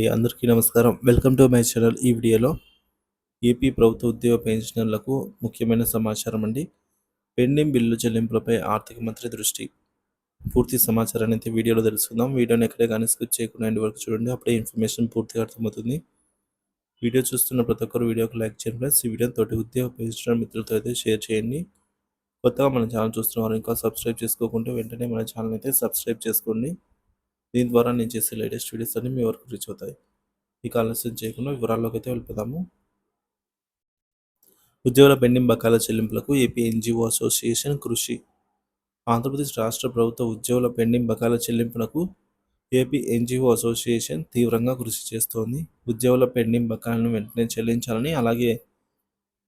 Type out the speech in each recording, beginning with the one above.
అందరికీ నమస్కారం. Welcome to my channel. ఈ వీడియోలో ఏపీ ప్రభుత్వ ఉద్యోగ పెన్షనర్లకు ముఖ్యమైన సమాచారం అండి. పెండింగ్ బిల్లు చెల్లింపులపై ఆర్థిక మంత్రి దృష్టి. పూర్తి సమాచారాన్ని అయితే వీడియోలో తెలుసుకుందాం. వీడియోని ఎక్కడే కానీ స్కిప్ చేయకుండా ఎండ్ వరకు చూడండి. అప్పుడే ఇన్ఫర్మేషన్ పూర్తిగా అర్థమవుతుంది. వీడియో చూస్తున్న ప్రతి ఒక్కరు వీడియోకి లైక్ చేయండి ఫ్రెండ్స్. ఈ వీడియోని తోటి ఉద్యోగ పెన్షనర్ మిత్రులతో అయితే షేర్ చేయండి. కొత్తగా మన ఛానల్ చూస్తున్నవారు ఇంకా సబ్స్క్రైబ్ చేసుకోకుంటే వెంటనే మన ఛానల్ అయితే సబ్స్క్రైబ్ చేసుకోండి. దీని ద్వారా నేను చేసే లేటెస్ట్ వీడియోస్ అన్ని మీ వరకు రీచ్ అవుతాయి. ఇక ఆలస్యం చేయకుండా వివరాల్లోకి అయితే వెళ్ళిపోదాము. ఉద్యోగుల పెండింగ్ బకాయిల చెల్లింపులకు ఏపీ ఎన్జీఓ అసోసియేషన్ కృషి. ఆంధ్రప్రదేశ్ రాష్ట్ర ప్రభుత్వ ఉద్యోగుల పెండింగ్ బకాయిల చెల్లింపులకు ఏపీ ఎన్జీఓ అసోసియేషన్ తీవ్రంగా కృషి చేస్తోంది. ఉద్యోగుల పెండింగ్ బకాయిలను వెంటనే చెల్లించాలని, అలాగే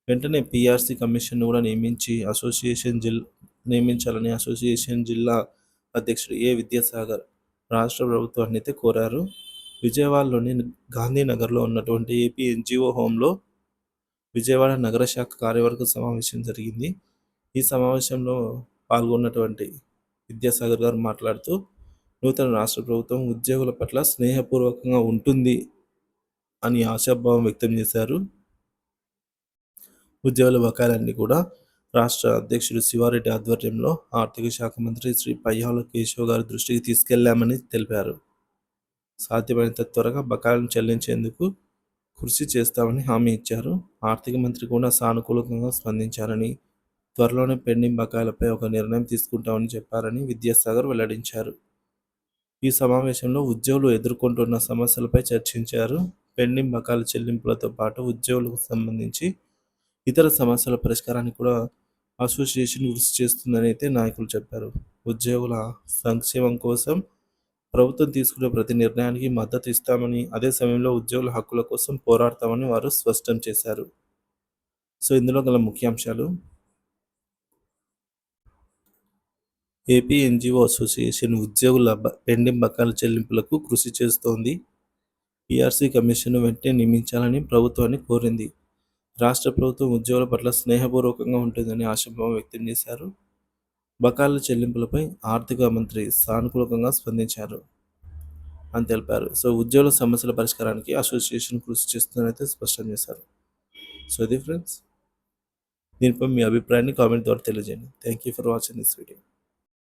వెంటనే పీఆర్సీ కమిషన్ను కూడా నియమించాలని అసోసియేషన్ జిల్లా అధ్యక్షుడు ఏ విద్యాసాగర్ రాష్ట్ర ప్రభుత్వాన్ని అయితే కోరారు. విజయవాడలోని గాంధీనగర్లో ఉన్నటువంటి ఏపీ ఎన్జీఓ హోంలో విజయవాడ నగర శాఖ కార్యవర్గ సమావేశం జరిగింది. ఈ సమావేశంలో పాల్గొన్నటువంటి విద్యాసాగర్ గారు మాట్లాడుతూ, నూతన రాష్ట్ర ప్రభుత్వం ఉద్యోగుల పట్ల స్నేహపూర్వకంగా ఉంటుంది అని ఆశాభావం వ్యక్తం చేశారు. ఉద్యోగుల బకాయిలన్నీ కూడా రాష్ట్ర అధ్యక్షుడు శివారెడ్డి ఆధ్వర్యంలో ఆర్థిక శాఖ మంత్రి శ్రీ పయ్యావుల కేశవ్ గారి దృష్టికి తీసుకెళ్లామని తెలిపారు. సాధ్యమైనంత త్వరగా బకాయిలను చెల్లించేందుకు కృషి చేస్తామని హామీ ఇచ్చారు. ఆర్థిక మంత్రి కూడా సానుకూలంగా స్పందించారని, త్వరలోనే పెండింగ్ బకాయిలపై ఒక నిర్ణయం తీసుకుంటామని చెప్పారని విద్యాసాగర్ వెల్లడించారు. ఈ సమావేశంలో ఉద్యోగులు ఎదుర్కొంటున్న సమస్యలపై చర్చించారు. పెండింగ్ బకాయిల చెల్లింపులతో పాటు ఉద్యోగులకు సంబంధించి ఇతర సమస్యల పరిష్కారానికి కూడా అసోసియేషన్ కృషి చేస్తుందని అయితే నాయకులు చెప్పారు. ఉద్యోగుల సంక్షేమం కోసం ప్రభుత్వం తీసుకునే ప్రతి నిర్ణయానికి మద్దతు ఇస్తామని, అదే సమయంలో ఉద్యోగుల హక్కుల కోసం పోరాడతామని వారు స్పష్టం చేశారు. సో ఇందులో గల ముఖ్యాంశాలు: ఏపీ ఎన్జీఓ అసోసియేషన్ ఉద్యోగుల పెండింగ్ బకాయిల చెల్లింపులకు కృషి చేస్తోంది. పీఆర్సీ కమిషన్ను వెంటనే నియమించాలని ప్రభుత్వాన్ని కోరింది. రాష్ట్ర ప్రభుత్వం ఉద్యోగుల పట్ల స్నేహపూర్వకంగా ఉంటుందని ఆశాభావం వ్యక్తం చేశారు. బకాయిల చెల్లింపులపై ఆర్థిక మంత్రి సానుకూలంగా స్పందించారు అని తెలిపారు. సో ఉద్యోగుల సమస్యల పరిష్కారానికి అసోసియేషన్ కృషి చేస్తుందని అయితే స్పష్టం చేశారు. సో ఇది ఫ్రెండ్స్, దీనిపై మీ అభిప్రాయాన్ని కామెంట్ ద్వారా తెలియజేయండి. Thank you for watching this video.